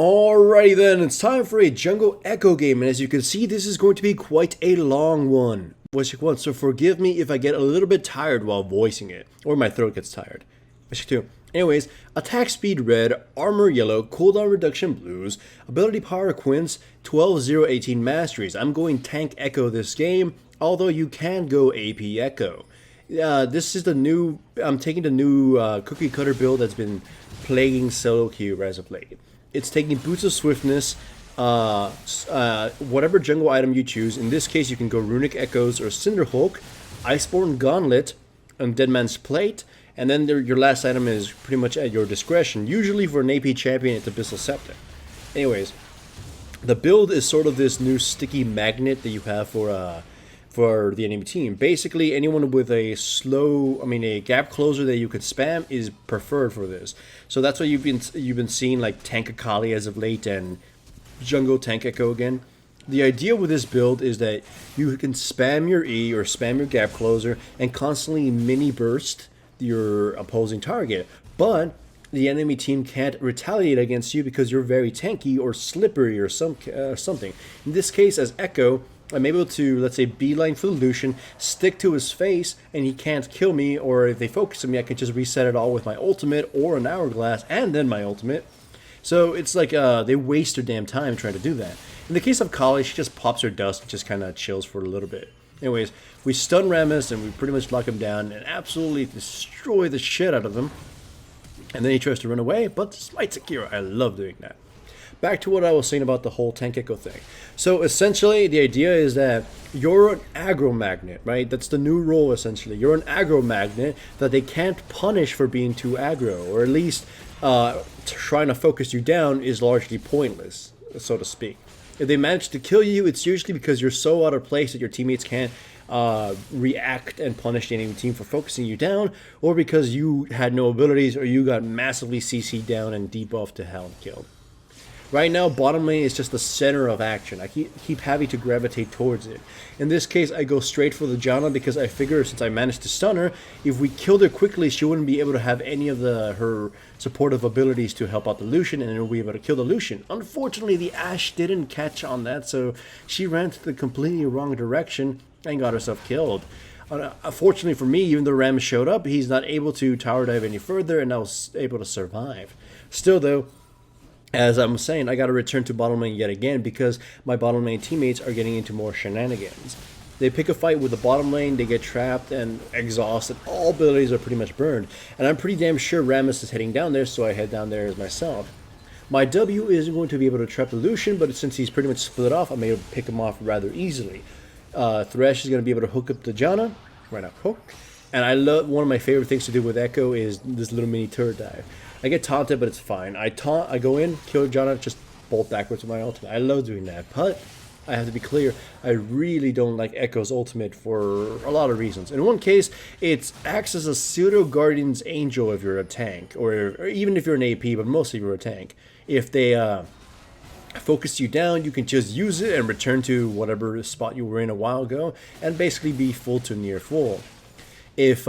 Alrighty then, it's time for a Jungle Ekko game, and as you can see, this is going to be quite a long one. So forgive me if I get a little bit tired while voicing it, or my throat gets tired. Anyways, attack speed red, armor yellow, cooldown reduction blues, ability power quince, 12-0-18 masteries. I'm going tank Ekko this game, although you can go AP Ekko. This is the new, I'm taking the new cookie cutter build that's been plaguing solo queue as of late. It's taking Boots of Swiftness, whatever jungle item you choose. In this case, you can go Runic Echoes or Cinderhulk, Iceborne Gauntlet, and Deadman's Plate, and then your last item is pretty much at your discretion. Usually for an AP champion, it's Abyssal Scepter. Anyways, the build is sort of this new sticky magnet that you have for the enemy team. Basically, anyone with a a gap closer that you could spam is preferred for this. So that's why you've been seeing like Tank Akali as of late and Jungle Tank Ekko again. The idea with this build is that you can spam your E or spam your gap closer and constantly mini burst your opposing target, but the enemy team can't retaliate against you because you're very tanky or slippery or something. In this case, as Ekko, I'm able to, let's say, beeline for the Lucian, stick to his face, and he can't kill me, or if they focus on me, I can just reset it all with my ultimate, or an hourglass, and then my ultimate. So it's like they waste their damn time trying to do that. In the case of Kali, she just pops her dust and just kind of chills for a little bit. Anyways, we stun Rammus, and we pretty much lock him down, and absolutely destroy the shit out of him. And then he tries to run away, but despite Sekiro, I love doing that. Back to what I was saying about the whole tank Ekko thing. So essentially, the idea is that you're an aggro magnet, right? That's the new role, essentially. You're an aggro magnet that they can't punish for being too aggro, or at least trying to focus you down is largely pointless, so to speak. If they manage to kill you, it's usually because you're so out of place that your teammates can't react and punish the enemy team for focusing you down, or because you had no abilities, or you got massively CC'd down and debuffed to hell and killed. Right now, bottom lane is just the center of action. I keep having to gravitate towards it. In this case, I go straight for the Janna because I figure since I managed to stun her, if we killed her quickly, she wouldn't be able to have any of her supportive abilities to help out the Lucian, and then we'll be able to kill the Lucian. Unfortunately, the Ashe didn't catch on that, so she ran to the completely wrong direction and got herself killed. Unfortunately for me, even though Ram showed up, he's not able to tower dive any further, and I was able to survive. Still, though, as I'm saying, I got to return to bottom lane yet again because my bottom lane teammates are getting into more shenanigans. They pick a fight with the bottom lane, they get trapped and exhausted. All abilities are pretty much burned. And I'm pretty damn sure Rammus is heading down there, so I head down there as myself. My W isn't going to be able to trap the Lucian, but since he's pretty much split off, I'm able to pick him off rather easily. Thresh is going to be able to hook up the Janna. Right now, hook. And I love, one of my favorite things to do with Ekko is this little mini turret dive. I get taunted, but it's fine. I go in, kill Janna, just bolt backwards with my ultimate. I love doing that, but I have to be clear, I really don't like Ekko's ultimate for a lot of reasons. In one case, it acts as a pseudo-guardian's angel if you're a tank, or even if you're an AP, but mostly if you're a tank. If they focus you down, you can just use it and return to whatever spot you were in a while ago, and basically be full to near full. If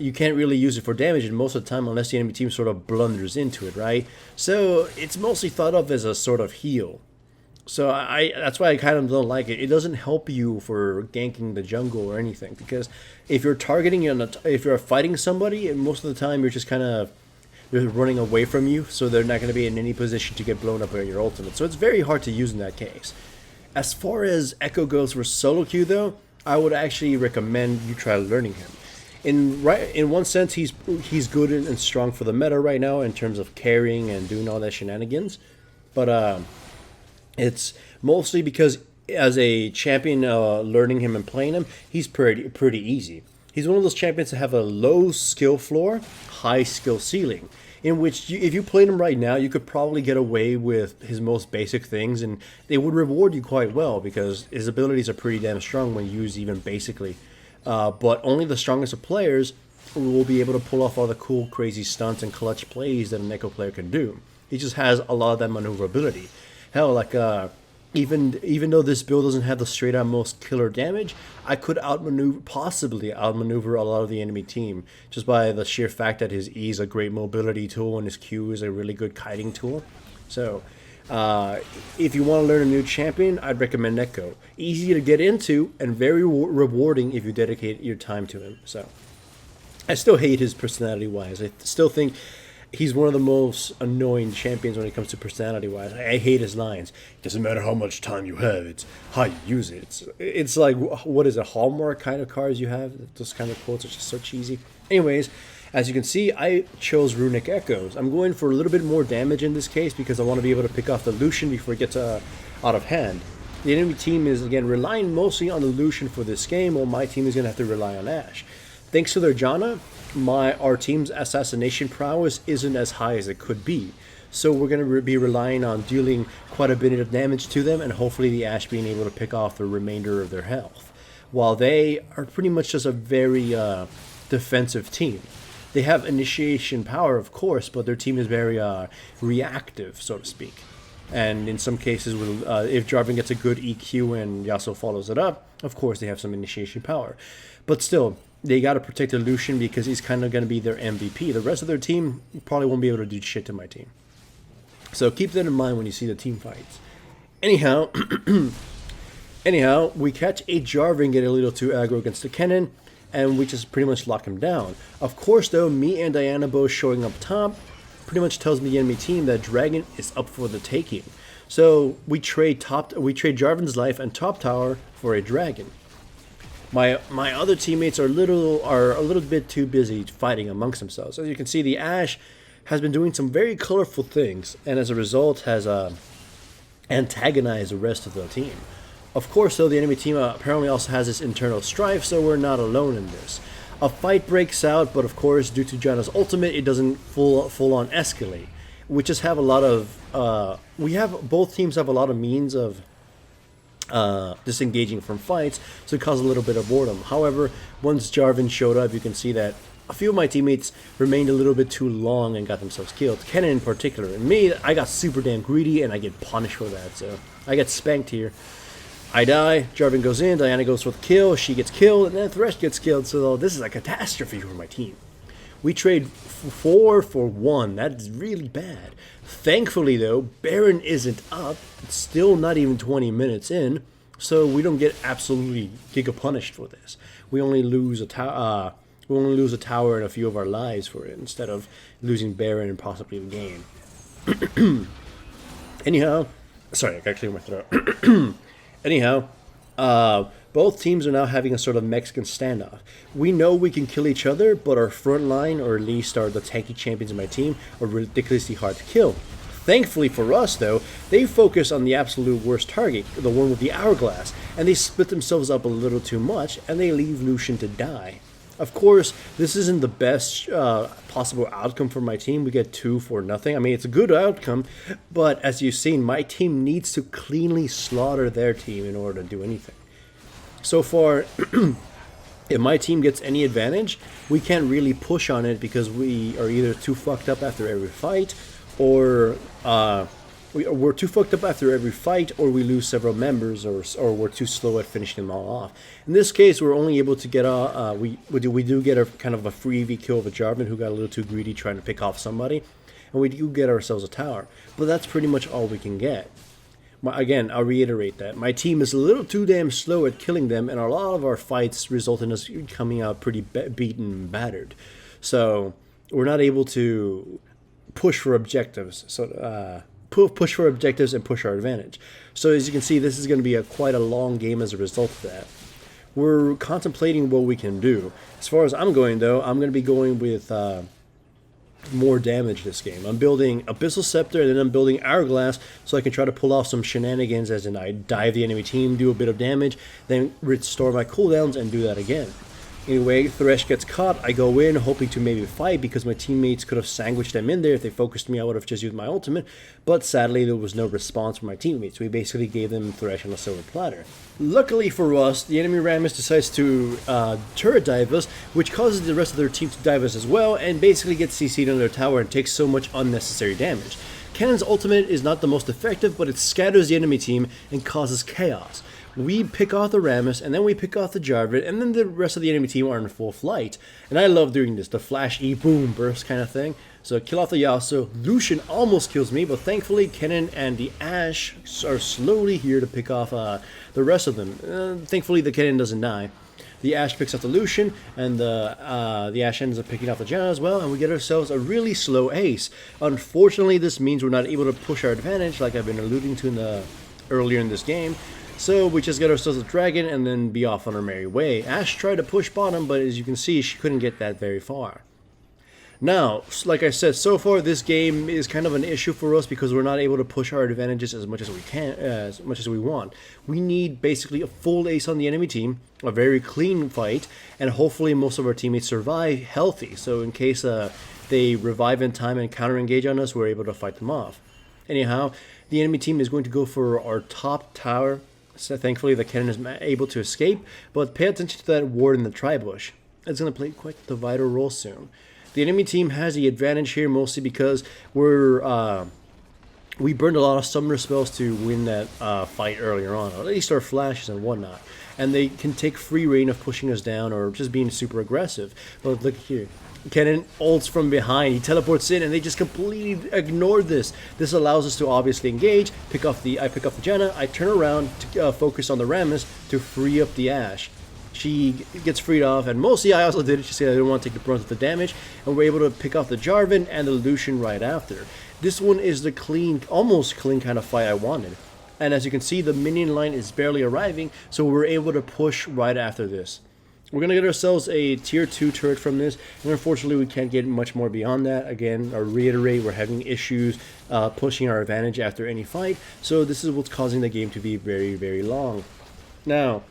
you can't really use it for damage most of the time unless the enemy team sort of blunders into it, right? So it's mostly thought of as a sort of heal. So that's why I kind of don't like it. It doesn't help you for ganking the jungle or anything, because if you're targeting, if you're fighting somebody, most of the time you're just kind of, they're running away from you, so they're not going to be in any position to get blown up by your ultimate. So it's very hard to use in that case. As far as Ekko goes for solo queue though, I would actually recommend you try learning him. In one sense, he's good and strong for the meta right now in terms of carrying and doing all that shenanigans, but it's mostly because as a champion, learning him and playing him, he's pretty easy. He's one of those champions that have a low skill floor, high skill ceiling, in which if you played him right now, you could probably get away with his most basic things, and they would reward you quite well because his abilities are pretty damn strong when used even basically. But only the strongest of players will be able to pull off all the cool, crazy stunts and clutch plays that an Ekko player can do. He just has a lot of that maneuverability. Hell, like even though this build doesn't have the straight out most killer damage, I could possibly outmaneuver a lot of the enemy team just by the sheer fact that his E is a great mobility tool and his Q is a really good kiting tool. So If you want to learn a new champion, I'd recommend Ekko. Easy to get into and very rewarding if you dedicate your time to him. So I still hate his personality-wise. I still think he's one of the most annoying champions when it comes to personality-wise. I hate his lines. It doesn't matter how much time you have, it's how you use it. It's like, what is it, Hallmark kind of cards you have? Those kind of quotes are just so cheesy. Anyways, as you can see, I chose Runic Echoes. I'm going for a little bit more damage in this case because I want to be able to pick off the Lucian before it gets out of hand. The enemy team is, again, relying mostly on the Lucian for this game, while my team is going to have to rely on Ashe. Thanks to their Janna, our team's assassination prowess isn't as high as it could be. So we're going to be relying on dealing quite a bit of damage to them, and hopefully the Ashe being able to pick off the remainder of their health. While they are pretty much just a very defensive team. They have initiation power, of course, but their team is very reactive, so to speak. And in some cases, if Jarvan gets a good EQ and Yasuo follows it up, of course they have some initiation power. But still, they got to protect the Lucian because he's kind of going to be their MVP. The rest of their team probably won't be able to do shit to my team. So keep that in mind when you see the team fights. Anyhow, we catch a Jarvan get a little too aggro against the Kennen, and we just pretty much lock him down. Of course, though, me and Diana both showing up top pretty much tells me the enemy team that Dragon is up for the taking. So we trade Jarvan's life and top tower for a Dragon. My other teammates are a little bit too busy fighting amongst themselves. As you can see, the Ashe has been doing some very colorful things, and as a result has antagonized the rest of the team. Of course, though, the enemy team apparently also has this internal strife, so we're not alone in this. A fight breaks out, but of course, due to Janna's ultimate, it doesn't full on escalate. We just have a lot of both teams have a lot of means of disengaging from fights, so it caused a little bit of boredom. However, once Jarvan showed up, you can see that a few of my teammates remained a little bit too long and got themselves killed. Kennen in particular. And me, I got super damn greedy and I get punished for that, so I get spanked here. I die, Jarvan goes in, Diana goes for the kill, she gets killed, and then Thresh gets killed, so this is a catastrophe for my team. We trade 4 for 1, that's really bad. Thankfully though, Baron isn't up, it's still not even 20 minutes in, so we don't get absolutely giga punished for this. We only lose a tower and a few of our lives for it, instead of losing Baron and possibly the game. Anyhow, sorry, I got to clear my throat. Anyhow, both teams are now having a sort of Mexican standoff. We know we can kill each other, but our front line, or at least the tanky champions of my team, are ridiculously hard to kill. Thankfully for us, though, they focus on the absolute worst target, the one with the hourglass, and they split themselves up a little too much, and they leave Lucian to die. Of course, this isn't the best possible outcome for my team. We get 2 for nothing. I mean, it's a good outcome, but as you've seen, my team needs to cleanly slaughter their team in order to do anything. So far, if my team gets any advantage, we can't really push on it because we are either too fucked up after every fight, or we're too fucked up after every fight, or we lose several members, or we're too slow at finishing them all off. In this case, we're only able to get we do get a kind of a free EV kill of a Jarvan who got a little too greedy trying to pick off somebody, and we do get ourselves a tower. But that's pretty much all we can get. Again, I'll reiterate that my team is a little too damn slow at killing them, and a lot of our fights result in us coming out pretty beaten and battered. So we're not able to push for objectives. Push for objectives and push our advantage. So as you can see, this is going to be quite a long game as a result of that. We're contemplating what we can do. As far as I'm going, though, I'm going to be going with more damage this game. I'm building Abyssal Scepter, and then I'm building Hourglass so I can try to pull off some shenanigans, as in I dive the enemy team, do a bit of damage, then restore my cooldowns and do that again. Anyway, Thresh gets caught. I go in, hoping to maybe fight because my teammates could have sandwiched them in there. If they focused me, I would have just used my ultimate. But sadly, there was no response from my teammates. We basically gave them Thresh on a silver platter. Luckily for us, the enemy Rammus decides to turret dive us, which causes the rest of their team to dive us as well, and basically gets CC'd on their tower and takes so much unnecessary damage. Cannon's ultimate is not the most effective, but it scatters the enemy team and causes chaos. We pick off the Rammus, and then we pick off the Jarvan, and then the rest of the enemy team are in full flight. And I love doing this, the flash E boom burst kind of thing. So kill off the Yasuo. Lucian almost kills me, but thankfully Kennen and the Ashe are slowly here to pick off the rest of them. Thankfully the Kennen doesn't die. The Ashe picks up the Lucian, and the Ashe ends up picking off the Janna as well, and we get ourselves a really slow ace. Unfortunately, this means we're not able to push our advantage, like I've been alluding to earlier in this game. So we just get ourselves a dragon and then be off on our merry way. Ashe tried to push bottom, but as you can see, she couldn't get that very far. Now, like I said, so far this game is kind of an issue for us because we're not able to push our advantages as much as we can, as much as we want. We need basically a full ace on the enemy team, a very clean fight, and hopefully most of our teammates survive healthy. So in case they revive in time and counter engage on us, we're able to fight them off. Anyhow, the enemy team is going to go for our top tower. So thankfully the Kennen is able to escape, but pay attention to that ward in the tri-bush. It's going to play quite the vital role soon. The enemy team has the advantage here mostly because we burned a lot of summoner spells to win that fight earlier on, or at least our flashes and whatnot. And they can take free reign of pushing us down or just being super aggressive. But look here. Kennen ults from behind, he teleports in, and they just completely ignored this. This allows us to obviously engage, I pick up the Janna, I turn around to focus on the Rammus to free up the Ashe. She gets freed off, and mostly I also did it. She said I didn't want to take the brunt of the damage, and we're able to pick off the Jarvan and the Lucian right after. This one is the clean, almost clean kind of fight I wanted. And as you can see, the minion line is barely arriving, so we're able to push right after this. We're going to get ourselves a tier 2 turret from this, and unfortunately we can't get much more beyond that. Again, I'll reiterate, we're having issues pushing our advantage after any fight, so this is what's causing the game to be very, very long. Now,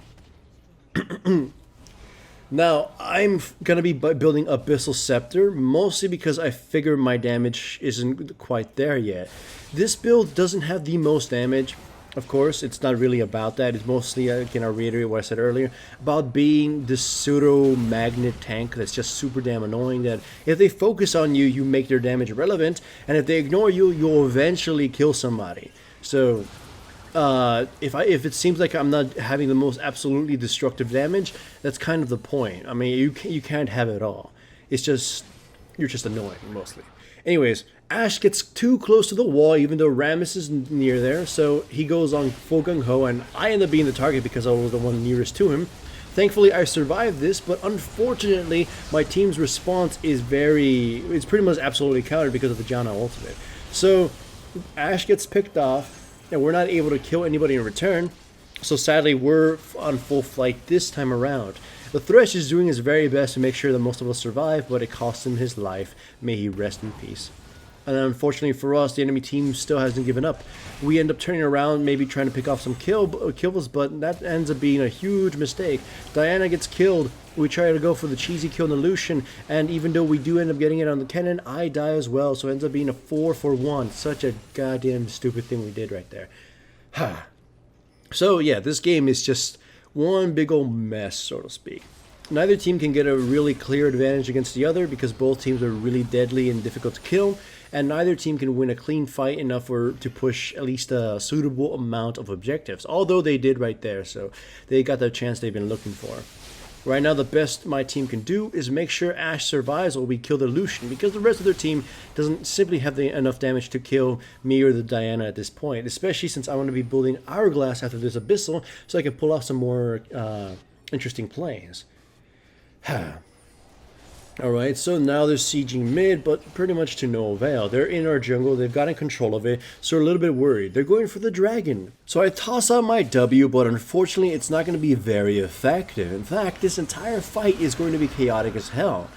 I'm going to be building Abyssal Scepter, mostly because I figure my damage isn't quite there yet. This build doesn't have the most damage. Of course, it's not really about that. It's mostly, again, I'll reiterate what I said earlier, about being this pseudo-magnet tank that's just super damn annoying, that if they focus on you, you make their damage irrelevant, and if they ignore you, you'll eventually kill somebody. So, if it seems like I'm not having the most absolutely destructive damage, that's kind of the point. I mean, you can't have it all. It's just, you're just annoying, mostly. Anyways, Ashe gets too close to the wall, even though Rammus is near there, so he goes on full gung-ho, and I end up being the target because I was the one nearest to him. Thankfully, I survived this, but unfortunately, my team's response is it's pretty much absolutely countered because of the Janna ultimate. So, Ashe gets picked off, and we're not able to kill anybody in return, so sadly, we're on full flight this time around. The Thresh is doing his very best to make sure that most of us survive, but it cost him his life. May he rest in peace. And unfortunately for us, the enemy team still hasn't given up. We end up turning around, maybe trying to pick off some kills, but that ends up being a huge mistake. Diana gets killed. We try to go for the cheesy kill on the Lucian, and even though we do end up getting it on the Kennen, I die as well, so it ends up being a 4-for-1. Such a goddamn stupid thing we did right there. So yeah, this game is just one big old mess, so to speak. Neither team can get a really clear advantage against the other because both teams are really deadly and difficult to kill, and neither team can win a clean fight enough to push at least a suitable amount of objectives, although they did right there, so they got the chance they've been looking for. Right now, the best my team can do is make sure Ashe survives while we kill the Lucian, because the rest of their team doesn't simply have enough damage to kill me or the Diana at this point, especially since I want to be building Hourglass after this Abyssal, so I can pull off some more interesting plays. Alright, so now they're sieging mid, but pretty much to no avail. They're in our jungle, they've gotten control of it, so we're a little bit worried. They're going for the dragon. So I toss out my W, but unfortunately it's not going to be very effective. In fact, this entire fight is going to be chaotic as hell.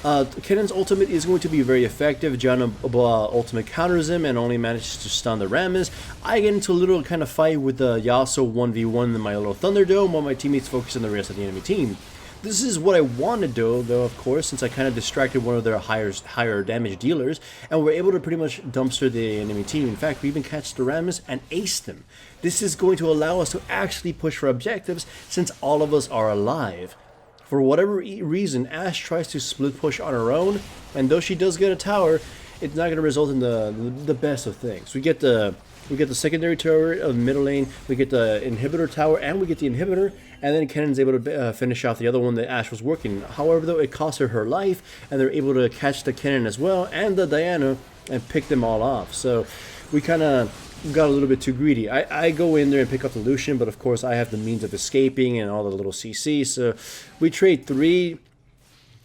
Kennen's ultimate is going to be very effective. Janna ultimate counters him and only manages to stun the Rammus. I get into a little kind of fight with the Yasuo 1v1 in my little Thunderdome while my teammates focus on the rest of the enemy team. This is what I wanted though, of course, since I kind of distracted one of their higher damage dealers, and we're able to pretty much dumpster the enemy team. In fact, we even catch the Rammus and ace them. This is going to allow us to actually push for objectives since all of us are alive. For whatever reason, Ashe tries to split push on her own, and though she does get a tower, it's not going to result in the best of things. We get the We get the secondary tower of middle lane, we get the inhibitor tower, and we get the inhibitor, and then Kennen's able to finish off the other one that Ashe was working. However, though, it cost her life, and they're able to catch the Kennen as well, and the Diana, and pick them all off. So we kind of got a little bit too greedy. I go in there and pick up the Lucian, but of course I have the means of escaping and all the little CC, so we trade three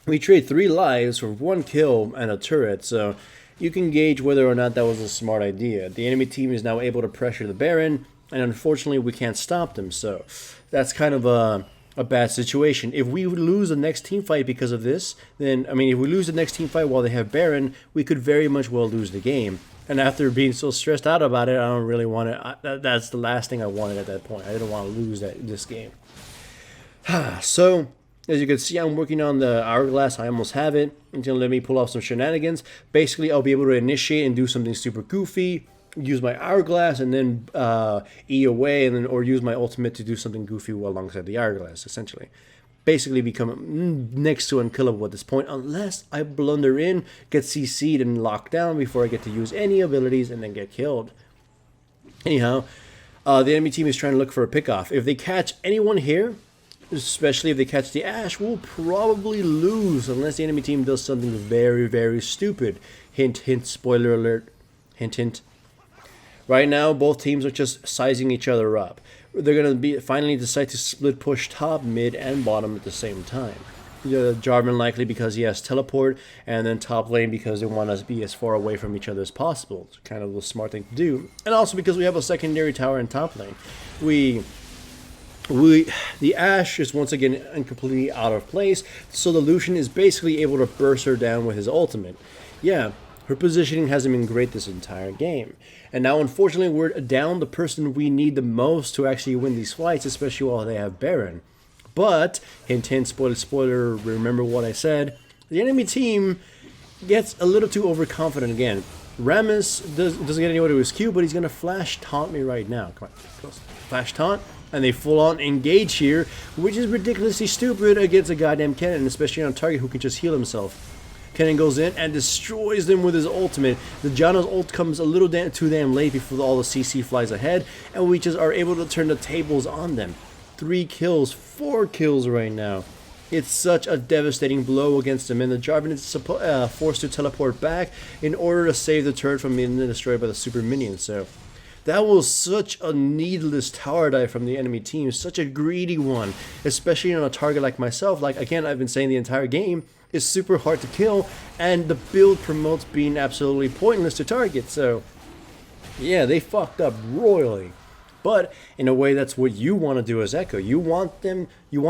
lives for 1 kill and a turret, so you can gauge whether or not that was a smart idea. The enemy team is now able to pressure the Baron, and unfortunately we can't stop them, so that's kind of a bad situation. If we lose the next team fight because of this, then, I mean, if we lose the next team fight while they have Baron, we could very much well lose the game. And after being so stressed out about it, I don't really want it. That's the last thing I wanted at that point. I didn't want to lose this game. So, as you can see, I'm working on the Hourglass. I almost have it. It's going to let me pull off some shenanigans. Basically, I'll be able to initiate and do something super goofy, use my Hourglass, and then E away, and then or use my ultimate to do something goofy alongside the Hourglass, essentially. Basically become next to unkillable at this point, unless I blunder in, get CC'd and locked down before I get to use any abilities and then get killed. Anyhow, the enemy team is trying to look for a pickoff. If they catch anyone here, especially if they catch the Ashe, we'll probably lose unless the enemy team does something very, very stupid. Hint, hint, spoiler alert. Hint, hint. Right now, both teams are just sizing each other up. They're going to finally decide to split push top, mid, and bottom at the same time. Jarvan likely because he has teleport, and then top lane because they want us to be as far away from each other as possible. It's kind of a smart thing to do. And also because we have a secondary tower in top lane. The Ashe is once again completely out of place, so the Lucian is basically able to burst her down with his ultimate. Yeah, her positioning hasn't been great this entire game. And now, unfortunately, we're down the person we need the most to actually win these fights, especially while they have Baron. But, hint, hint, spoiler, spoiler, remember what I said, the enemy team gets a little too overconfident again. Rammus doesn't get anywhere to his Q, but he's going to flash taunt me right now. Come on, close. Flash taunt, and they full-on engage here, which is ridiculously stupid against a goddamn Kennen, especially on a target who can just heal himself. Kennen goes in and destroys them with his ultimate. The Janna's ult comes a little too damn late before all the CC flies ahead, and we just are able to turn the tables on them. 3 kills, 4 kills right now. It's such a devastating blow against them, and the Jarvan is forced to teleport back in order to save the turret from being destroyed by the super minions. So that was such a needless tower dive from the enemy team, such a greedy one, especially on a target like myself. Like, again, I've been saying the entire game, is super hard to kill, and the build promotes being absolutely pointless to target. So yeah, they fucked up royally. But in a way, that's what you want to do as Ekko. You want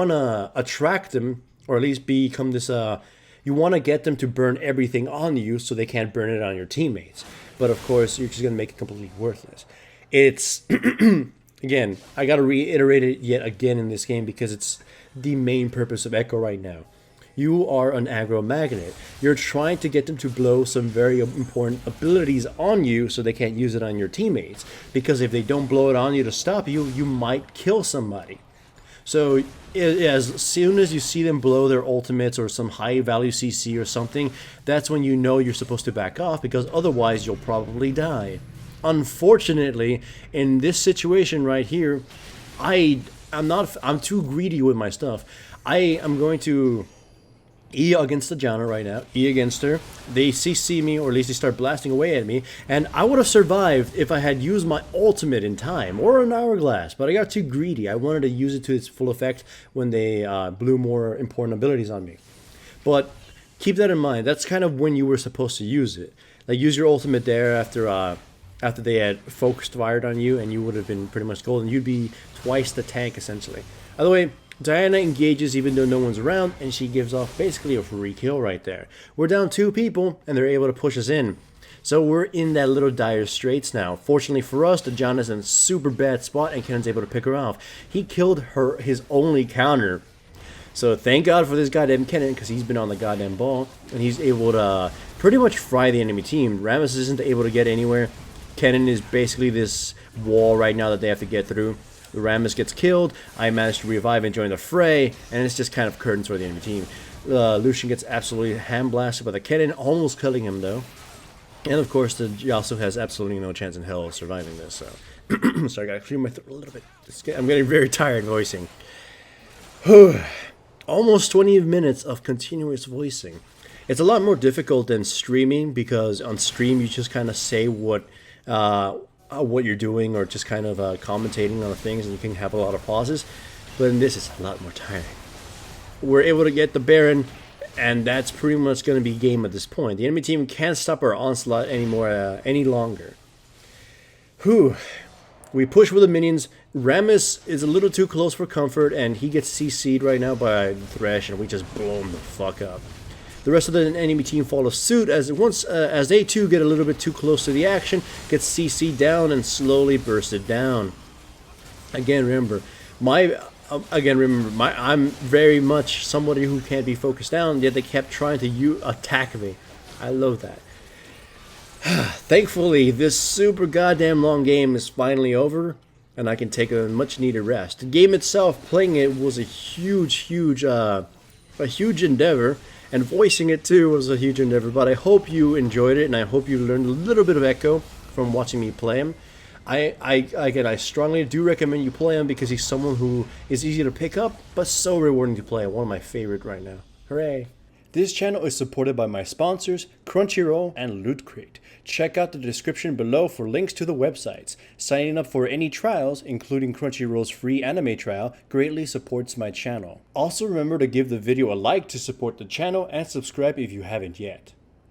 to attract them, or at least become this, you want to get them to burn everything on you so they can't burn it on your teammates. But of course, you're just going to make it completely worthless. It's, again, I got to reiterate it yet again in this game because it's the main purpose of Ekko right now. You are an aggro magnet. You're trying to get them to blow some very important abilities on you so they can't use it on your teammates. Because if they don't blow it on you to stop you, you might kill somebody. So as soon as you see them blow their ultimates or some high value CC or something, that's when you know you're supposed to back off, because otherwise you'll probably die. Unfortunately, in this situation right here, I'm too greedy with my stuff. I am going to E against the Janna right now, E against her. They CC me, or at least they start blasting away at me, and I would have survived if I had used my ultimate in time, or an Hourglass, but I got too greedy. I wanted to use it to its full effect when they blew more important abilities on me. But keep that in mind, that's kind of when you were supposed to use it. Like, use your ultimate there after they had focused fired on you, and you would have been pretty much golden. You'd be twice the tank, essentially. By the way, Diana engages even though no one's around, and she gives off basically a free kill right there. We're down 2 people, and they're able to push us in. So we're in that little dire straits now. Fortunately for us, the Janna's in a super bad spot, and Kennen's able to pick her off. He killed his only counter. So thank God for this goddamn Kennen, because he's been on the goddamn ball, and he's able to pretty much fry the enemy team. Rammus isn't able to get anywhere. Kennen is basically this wall right now that they have to get through. Rammus gets killed, I managed to revive and join the fray, and it's just kind of curtains for the enemy team. Lucian gets absolutely hand blasted by the Kennen, almost killing him though. And of course, the Yasuo has absolutely no chance in hell of surviving this. So, so I gotta clear my throat a little bit. I'm getting very tired voicing. Almost 20 minutes of continuous voicing. It's a lot more difficult than streaming because on stream you just kind of say what you're doing or just kind of commentating on things, and you can have a lot of pauses. But in this, it's a lot more tiring. We're able to get the Baron, and that's pretty much going to be game at this point. The enemy team can't stop our onslaught anymore, any longer. Whew. We push with the minions. Rammus is a little too close for comfort, and he gets CC'd right now by Thresh, and we just blow him the fuck up. The rest of the enemy team follows suit as they too get a little bit too close to the action, gets CC'd down and slowly bursted down. Again, remember, I'm very much somebody who can't be focused down, yet they kept trying to attack me. I love that. Thankfully, this super goddamn long game is finally over, and I can take a much needed rest. The game itself, playing it was a huge endeavor, and voicing it too was a huge endeavor. But I hope you enjoyed it, and I hope you learned a little bit of Ekko from watching me play him. I strongly do recommend you play him because he's someone who is easy to pick up, but so rewarding to play. One of my favorite right now. Hooray! This channel is supported by my sponsors, Crunchyroll and Loot Crate. Check out the description below for links to the websites. Signing up for any trials, including Crunchyroll's free anime trial, greatly supports my channel. Also remember to give the video a like to support the channel and subscribe if you haven't yet.